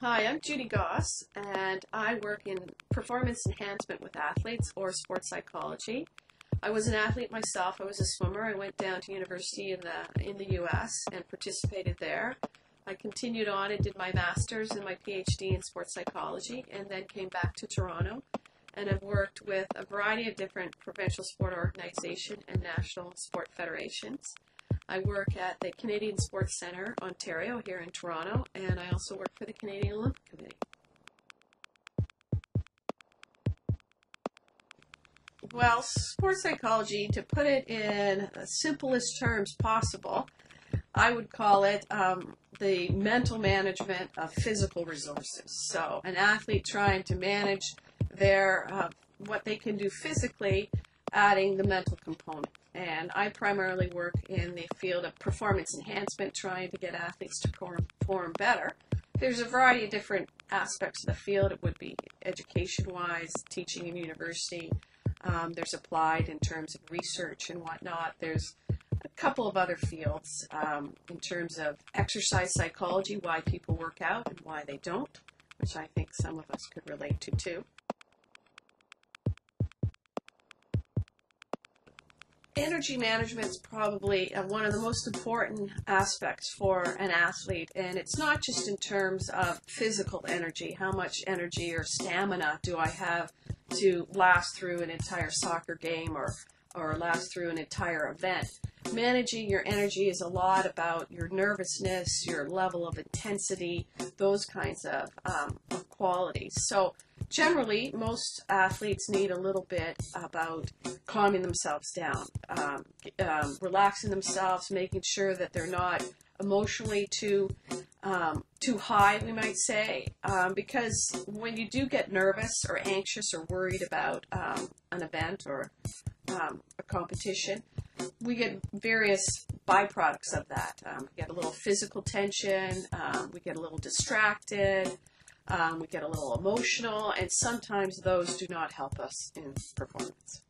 Hi, I'm Judy Goss, and I work in performance enhancement with athletes or sports psychology. I was an athlete myself. I was a swimmer. I went down to university in the U.S. and participated there. I continued on and did my master's and my PhD in sports psychology, and then came back to Toronto. And I've worked with a variety of different provincial sport organizations and national sport federations. I work at the Canadian Sports Centre, Ontario, here in Toronto, and I also work for the Canadian Olympic Committee. Well, sports psychology, to put it in the simplest terms possible, I would call it the mental management of physical resources. So an athlete trying to manage their what they can do physically, adding the mental component. And I primarily work in the field of performance enhancement, trying to get athletes to perform better. There's a variety of different aspects of the field. It would be education-wise, teaching in university. There's applied in terms of research and whatnot. There's a couple of other fields in terms of exercise psychology, why people work out and why they don't, which I think some of us could relate to too. Energy management is probably one of the most important aspects for an athlete, and it's not just in terms of physical energy, how much energy or stamina do I have to last through an entire soccer game or last through an entire event. Managing your energy is a lot about your nervousness, your level of intensity, those kinds of qualities. So generally, most athletes need a little bit about calming themselves down, relaxing themselves, making sure that they're not emotionally too high, we might say, because when you do get nervous or anxious or worried about an event or a competition, we get various byproducts of that. We get a little physical tension, we get a little distracted, we get a little emotional, and sometimes those do not help us in performance.